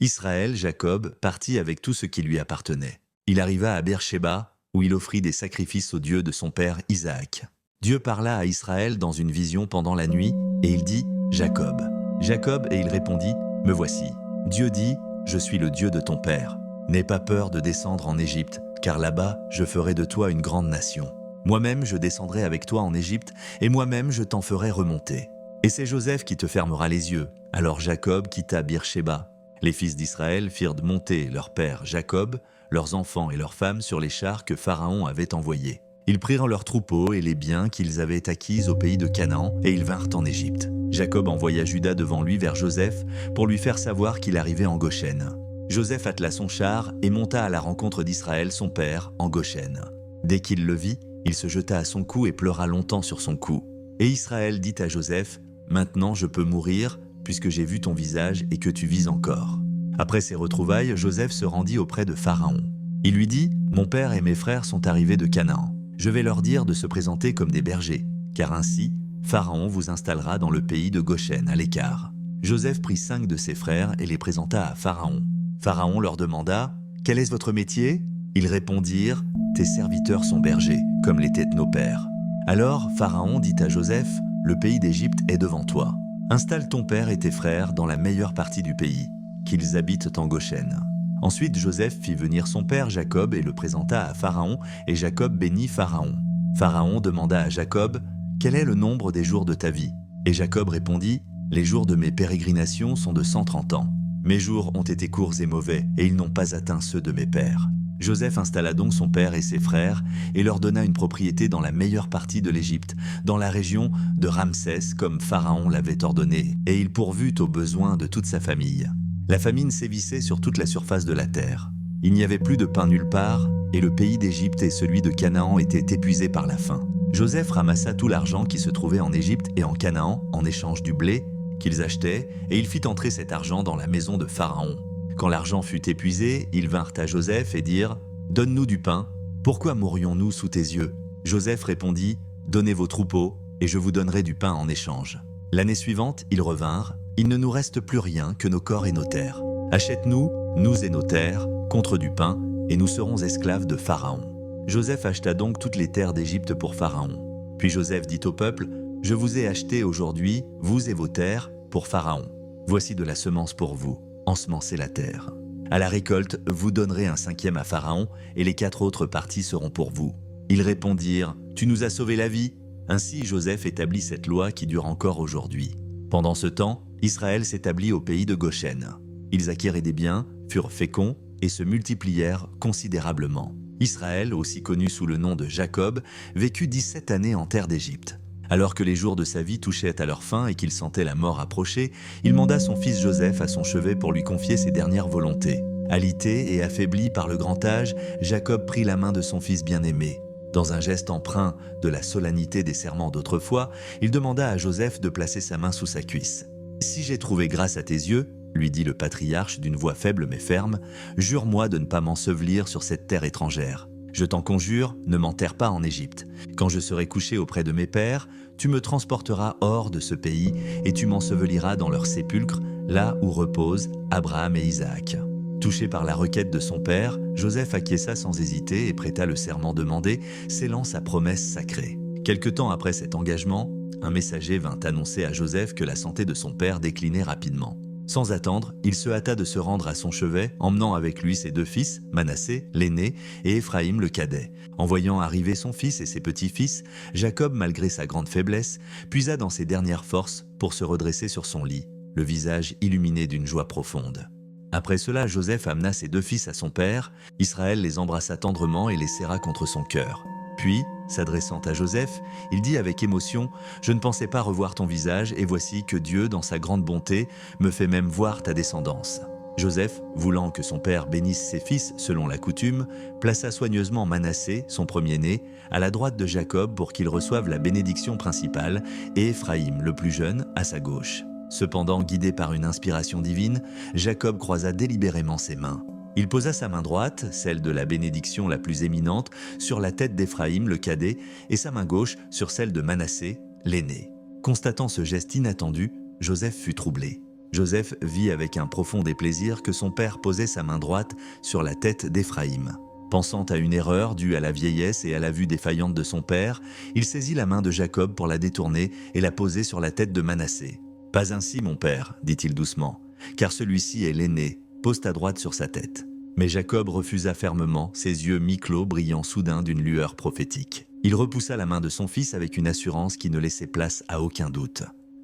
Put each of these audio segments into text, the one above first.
Israël, Jacob, partit avec tout ce qui lui appartenait. Il arriva à Beer-Shéba, où il offrit des sacrifices au Dieu de son père Isaac. Dieu parla à Israël dans une vision pendant la nuit, et il dit « Jacob ». Jacob, et il répondit « Me voici ». Dieu dit « Je suis le Dieu de ton père. N'aie pas peur de descendre en Égypte, car là-bas, je ferai de toi une grande nation. Moi-même, je descendrai avec toi en Égypte, et moi-même, je t'en ferai remonter. Et c'est Joseph qui te fermera les yeux. » Alors Jacob quitta Beer-Shéba. Les fils d'Israël firent monter leur père Jacob, leurs enfants et leurs femmes sur les chars que Pharaon avait envoyés. Ils prirent leurs troupeaux et les biens qu'ils avaient acquis au pays de Canaan, et ils vinrent en Égypte. Jacob envoya Juda devant lui vers Joseph pour lui faire savoir qu'il arrivait en Goshen. Joseph attela son char et monta à la rencontre d'Israël, son père, en Goshen. Dès qu'il le vit, il se jeta à son cou et pleura longtemps sur son cou. Et Israël dit à Joseph, « Maintenant je peux mourir, puisque j'ai vu ton visage et que tu vis encore. » Après ces retrouvailles, Joseph se rendit auprès de Pharaon. Il lui dit, « Mon père et mes frères sont arrivés de Canaan. Je vais leur dire de se présenter comme des bergers, car ainsi, Pharaon vous installera dans le pays de Goshen, à l'écart. » Joseph prit 5 de ses frères et les présenta à Pharaon. Pharaon leur demanda, « Quel est votre métier ?» Ils répondirent, « Tes serviteurs sont bergers, comme l'étaient nos pères. » Alors Pharaon dit à Joseph, « Le pays d'Égypte est devant toi. Installe ton père et tes frères dans la meilleure partie du pays, qu'ils habitent en Goshen. » Ensuite Joseph fit venir son père Jacob et le présenta à Pharaon, et Jacob bénit Pharaon. Pharaon demanda à Jacob, « Quel est le nombre des jours de ta vie ?» Et Jacob répondit, « Les jours de mes pérégrinations sont de 130 ans. Mes jours ont été courts et mauvais, et ils n'ont pas atteint ceux de mes pères. » Joseph installa donc son père et ses frères, et leur donna une propriété dans la meilleure partie de l'Égypte, dans la région de Ramsès, comme Pharaon l'avait ordonné, et il pourvut aux besoins de toute sa famille. La famine sévissait sur toute la surface de la terre. Il n'y avait plus de pain nulle part, et le pays d'Égypte et celui de Canaan étaient épuisés par la faim. Joseph ramassa tout l'argent qui se trouvait en Égypte et en Canaan en échange du blé qu'ils achetaient, et il fit entrer cet argent dans la maison de Pharaon. Quand l'argent fut épuisé, ils vinrent à Joseph et dirent « Donne-nous du pain, pourquoi mourrions-nous sous tes yeux ?» Joseph répondit « Donnez vos troupeaux, et je vous donnerai du pain en échange. » L'année suivante, ils revinrent, « Il ne nous reste plus rien que nos corps et nos terres. Achète-nous, nous et nos terres, contre du pain, et nous serons esclaves de Pharaon. » Joseph acheta donc toutes les terres d'Égypte pour Pharaon. Puis Joseph dit au peuple « Je vous ai acheté aujourd'hui, vous et vos terres, pour Pharaon. Voici de la semence pour vous. Ensemencez la terre. À la récolte, vous donnerez un 5e à Pharaon, et les 4 autres parties seront pour vous. » Ils répondirent « Tu nous as sauvé la vie. » Ainsi Joseph établit cette loi qui dure encore aujourd'hui. Pendant ce temps, Israël s'établit au pays de Goshen. Ils acquirent des biens, furent féconds et se multiplièrent considérablement. Israël, aussi connu sous le nom de Jacob, vécut 17 années en terre d'Égypte. Alors que les jours de sa vie touchaient à leur fin et qu'il sentait la mort approcher, il manda son fils Joseph à son chevet pour lui confier ses dernières volontés. Alité et affaibli par le grand âge, Jacob prit la main de son fils bien-aimé. Dans un geste empreint de la solennité des serments d'autrefois, il demanda à Joseph de placer sa main sous sa cuisse. « Si j'ai trouvé grâce à tes yeux, » lui dit le patriarche d'une voix faible mais ferme, « jure-moi de ne pas m'ensevelir sur cette terre étrangère. Je t'en conjure, ne m'enterre pas en Égypte. Quand je serai couché auprès de mes pères, tu me transporteras hors de ce pays et tu m'enseveliras dans leur sépulcre, là où reposent Abraham et Isaac. » Touché par la requête de son père, Joseph acquiesça sans hésiter et prêta le serment demandé, scellant sa promesse sacrée. Quelque temps après cet engagement, un messager vint annoncer à Joseph que la santé de son père déclinait rapidement. Sans attendre, il se hâta de se rendre à son chevet, emmenant avec lui ses 2 fils, Manassé, l'aîné, et Éphraïm, le cadet. En voyant arriver son fils et ses petits-fils, Jacob, malgré sa grande faiblesse, puisa dans ses dernières forces pour se redresser sur son lit, le visage illuminé d'une joie profonde. Après cela, Joseph amena ses 2 fils à son père. Israël les embrassa tendrement et les serra contre son cœur. Puis, s'adressant à Joseph, il dit avec émotion « Je ne pensais pas revoir ton visage, et voici que Dieu, dans sa grande bonté, me fait même voir ta descendance. » Joseph, voulant que son père bénisse ses fils selon la coutume, plaça soigneusement Manassé, son premier-né, à la droite de Jacob pour qu'il reçoive la bénédiction principale, et Éphraïm, le plus jeune, à sa gauche. Cependant, guidé par une inspiration divine, Jacob croisa délibérément ses mains. Il posa sa main droite, celle de la bénédiction la plus éminente, sur la tête d'Éphraïm, le cadet, et sa main gauche sur celle de Manassé, l'aîné. Constatant ce geste inattendu, Joseph fut troublé. Joseph vit avec un profond déplaisir que son père posait sa main droite sur la tête d'Éphraïm. Pensant à une erreur due à la vieillesse et à la vue défaillante de son père, il saisit la main de Jacob pour la détourner et la poser sur la tête de Manassé. « Pas ainsi, mon père, dit-il doucement, car celui-ci est l'aîné, pose ta droite sur sa tête. » Mais Jacob refusa fermement, ses yeux mi-clos brillant soudain d'une lueur prophétique. Il repoussa la main de son fils avec une assurance qui ne laissait place à aucun doute.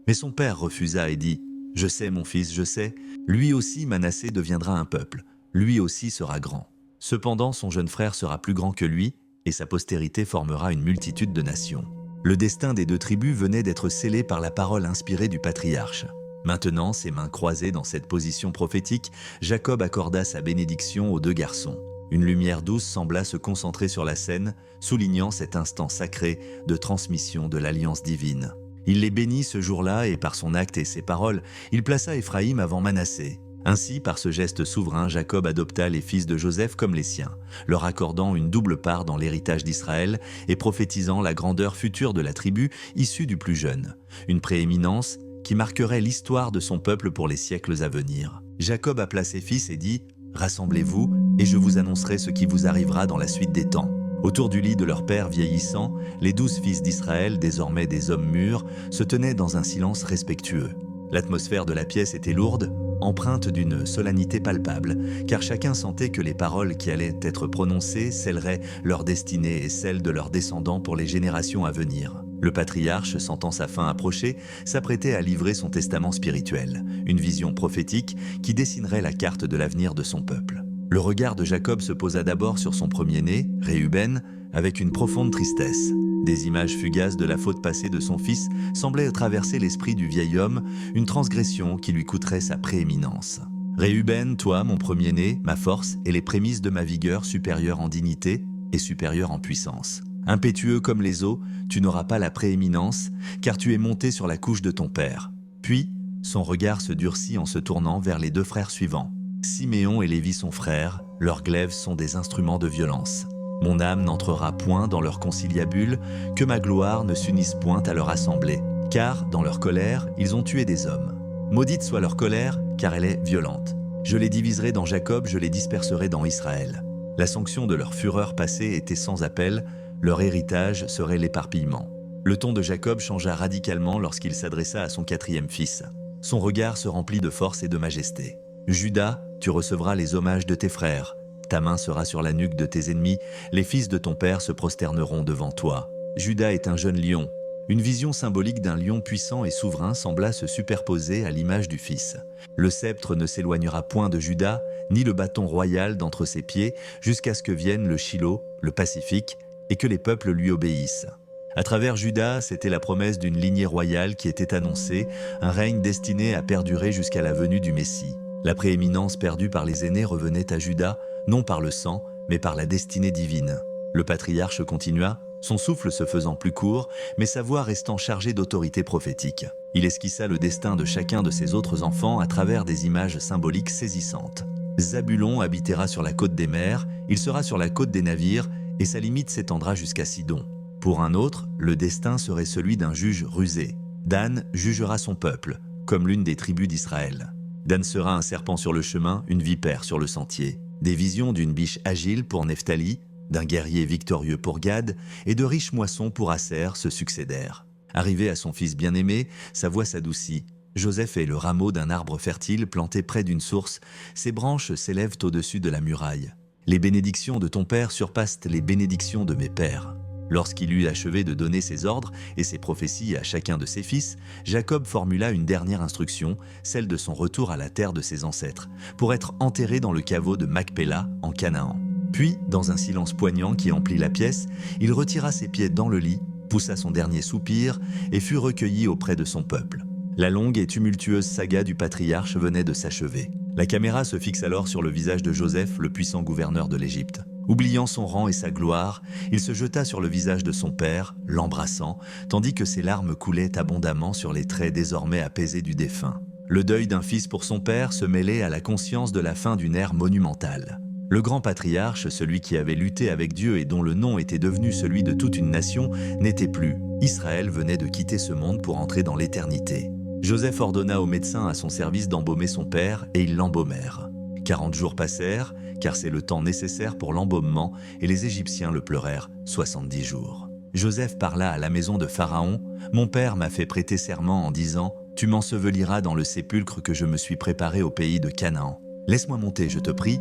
Mais son père refusa et dit « Je sais, mon fils, je sais, lui aussi Manassé deviendra un peuple, lui aussi sera grand. Cependant, son jeune frère sera plus grand que lui, et sa postérité formera une multitude de nations. » Le destin des deux tribus venait d'être scellé par la parole inspirée du patriarche. Maintenant, ses mains croisées dans cette position prophétique, Jacob accorda sa bénédiction aux deux garçons. Une lumière douce sembla se concentrer sur la scène, soulignant cet instant sacré de transmission de l'alliance divine. Il les bénit ce jour-là et par son acte et ses paroles, il plaça Éphraïm avant Manassé. Ainsi, par ce geste souverain, Jacob adopta les fils de Joseph comme les siens, leur accordant une double part dans l'héritage d'Israël et prophétisant la grandeur future de la tribu issue du plus jeune, une prééminence qui marquerait l'histoire de son peuple pour les siècles à venir. Jacob appela ses fils et dit « Rassemblez-vous, et je vous annoncerai ce qui vous arrivera dans la suite des temps. » Autour du lit de leur père vieillissant, les 12 fils d'Israël, désormais des hommes mûrs, se tenaient dans un silence respectueux. L'atmosphère de la pièce était lourde, empreinte d'une solennité palpable, car chacun sentait que les paroles qui allaient être prononcées scelleraient leur destinée et celle de leurs descendants pour les générations à venir. Le patriarche, sentant sa fin approcher, s'apprêtait à livrer son testament spirituel, une vision prophétique qui dessinerait la carte de l'avenir de son peuple. Le regard de Jacob se posa d'abord sur son premier-né, Réuben, avec une profonde tristesse. Des images fugaces de la faute passée de son fils semblaient traverser l'esprit du vieil homme, une transgression qui lui coûterait sa prééminence. « Réuben, toi, mon premier-né, ma force et les prémices de ma vigueur supérieure en dignité et supérieure en puissance. Impétueux comme les eaux, tu n'auras pas la prééminence, car tu es monté sur la couche de ton père. » Puis, son regard se durcit en se tournant vers les deux frères suivants. Siméon et Lévi sont frères, leurs glaives sont des instruments de violence. Mon âme n'entrera point dans leur conciliabule, que ma gloire ne s'unisse point à leur assemblée. Car, dans leur colère, ils ont tué des hommes. Maudite soit leur colère, car elle est violente. Je les diviserai dans Jacob, je les disperserai dans Israël. La sanction de leur fureur passée était sans appel, leur héritage serait l'éparpillement. Le ton de Jacob changea radicalement lorsqu'il s'adressa à son quatrième fils. Son regard se remplit de force et de majesté. « Judas, tu recevras les hommages de tes frères. Ta main sera sur la nuque de tes ennemis, les fils de ton père se prosterneront devant toi. » Judas est un jeune lion. Une vision symbolique d'un lion puissant et souverain sembla se superposer à l'image du fils. Le sceptre ne s'éloignera point de Judas, ni le bâton royal d'entre ses pieds, jusqu'à ce que vienne le Shilo, le Pacifique, et que les peuples lui obéissent. À travers Judas, c'était la promesse d'une lignée royale qui était annoncée, un règne destiné à perdurer jusqu'à la venue du Messie. La prééminence perdue par les aînés revenait à Judas, non par le sang, mais par la destinée divine. Le patriarche continua, son souffle se faisant plus court, mais sa voix restant chargée d'autorité prophétique. Il esquissa le destin de chacun de ses autres enfants à travers des images symboliques saisissantes. Zabulon habitera sur la côte des mers, il sera sur la côte des navires, et sa limite s'étendra jusqu'à Sidon. Pour un autre, le destin serait celui d'un juge rusé. Dan jugera son peuple, comme l'une des tribus d'Israël. Dan sera un serpent sur le chemin, une vipère sur le sentier. Des visions d'une biche agile pour Nephtali, d'un guerrier victorieux pour Gad et de riches moissons pour Aser se succédèrent. Arrivé à son fils bien-aimé, sa voix s'adoucit. Joseph est le rameau d'un arbre fertile planté près d'une source. Ses branches s'élèvent au-dessus de la muraille. Les bénédictions de ton père surpassent les bénédictions de mes pères. Lorsqu'il eut achevé de donner ses ordres et ses prophéties à chacun de ses fils, Jacob formula une dernière instruction, celle de son retour à la terre de ses ancêtres, pour être enterré dans le caveau de Macpéla, en Canaan. Puis, dans un silence poignant qui emplit la pièce, il retira ses pieds dans le lit, poussa son dernier soupir et fut recueilli auprès de son peuple. La longue et tumultueuse saga du patriarche venait de s'achever. La caméra se fixe alors sur le visage de Joseph, le puissant gouverneur de l'Égypte. Oubliant son rang et sa gloire, il se jeta sur le visage de son père, l'embrassant, tandis que ses larmes coulaient abondamment sur les traits désormais apaisés du défunt. Le deuil d'un fils pour son père se mêlait à la conscience de la fin d'une ère monumentale. Le grand patriarche, celui qui avait lutté avec Dieu et dont le nom était devenu celui de toute une nation, n'était plus. Israël venait de quitter ce monde pour entrer dans l'éternité. Joseph ordonna aux médecins à son service d'embaumer son père et ils l'embaumèrent. 40 jours passèrent, car c'est le temps nécessaire pour l'embaumement, et les Égyptiens le pleurèrent 70 jours. Joseph parla à la maison de Pharaon. « Mon père m'a fait prêter serment en disant « Tu m'enseveliras dans le sépulcre que je me suis préparé au pays de Canaan. Laisse-moi monter, je te prie,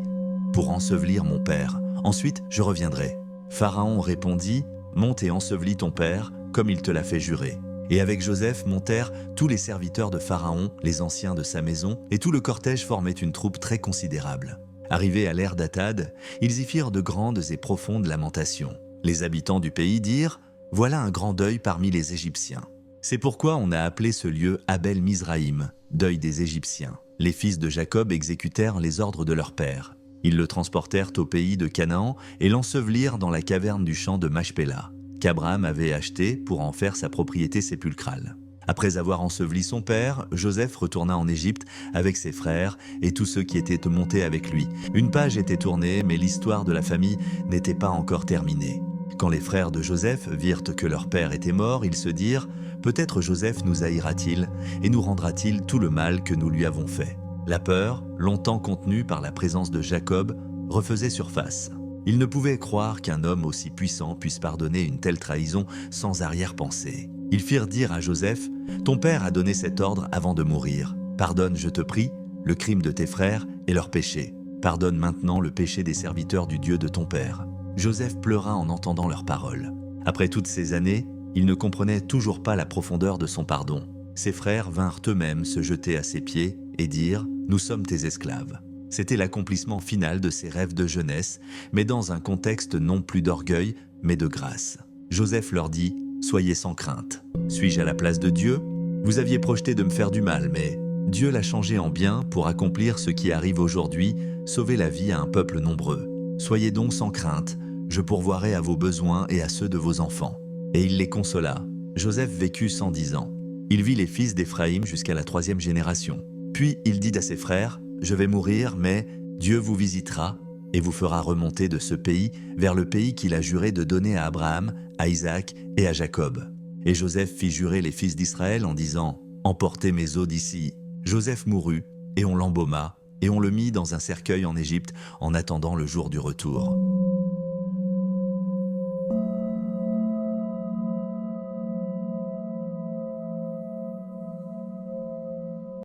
pour ensevelir mon père. Ensuite, je reviendrai. » Pharaon répondit « Monte et ensevelis ton père, comme il te l'a fait jurer. » Et avec Joseph montèrent tous les serviteurs de Pharaon, les anciens de sa maison, et tout le cortège formait une troupe très considérable. Arrivés à l'ère d'Atad, ils y firent de grandes et profondes lamentations. Les habitants du pays dirent « Voilà un grand deuil parmi les Égyptiens. » C'est pourquoi on a appelé ce lieu Abel Mizraïm, deuil des Égyptiens. Les fils de Jacob exécutèrent les ordres de leur père. Ils le transportèrent au pays de Canaan et l'ensevelirent dans la caverne du champ de Machpéla, qu'Abraham avait acheté pour en faire sa propriété sépulcrale. Après avoir enseveli son père, Joseph retourna en Égypte avec ses frères et tous ceux qui étaient montés avec lui. Une page était tournée, mais l'histoire de la famille n'était pas encore terminée. Quand les frères de Joseph virent que leur père était mort, ils se dirent « Peut-être Joseph nous haïra-t-il et nous rendra-t-il tout le mal que nous lui avons fait ?» La peur, longtemps contenue par la présence de Jacob, refaisait surface. Ils ne pouvaient croire qu'un homme aussi puissant puisse pardonner une telle trahison sans arrière-pensée. Ils firent dire à Joseph « Ton père a donné cet ordre avant de mourir. Pardonne, je te prie, le crime de tes frères et leur péché. Pardonne maintenant le péché des serviteurs du Dieu de ton père. » Joseph pleura en entendant leurs paroles. Après toutes ces années, il ne comprenait toujours pas la profondeur de son pardon. Ses frères vinrent eux-mêmes se jeter à ses pieds et dire « Nous sommes tes esclaves. » C'était l'accomplissement final de ses rêves de jeunesse, mais dans un contexte non plus d'orgueil, mais de grâce. Joseph leur dit « Soyez sans crainte. Suis-je à la place de Dieu? Vous aviez projeté de me faire du mal, mais Dieu l'a changé en bien pour accomplir ce qui arrive aujourd'hui, sauver la vie à un peuple nombreux. Soyez donc sans crainte, je pourvoirai à vos besoins et à ceux de vos enfants. » Et il les consola. Joseph vécut 110 ans. Il vit les fils d'Éphraïm jusqu'à la 3e génération. Puis il dit à ses frères « Je vais mourir, mais Dieu vous visitera et vous fera remonter de ce pays vers le pays qu'il a juré de donner à Abraham, à Isaac et à Jacob. » Et Joseph fit jurer les fils d'Israël en disant « Emportez mes os d'ici. » Joseph mourut et on l'embauma et on le mit dans un cercueil en Égypte en attendant le jour du retour.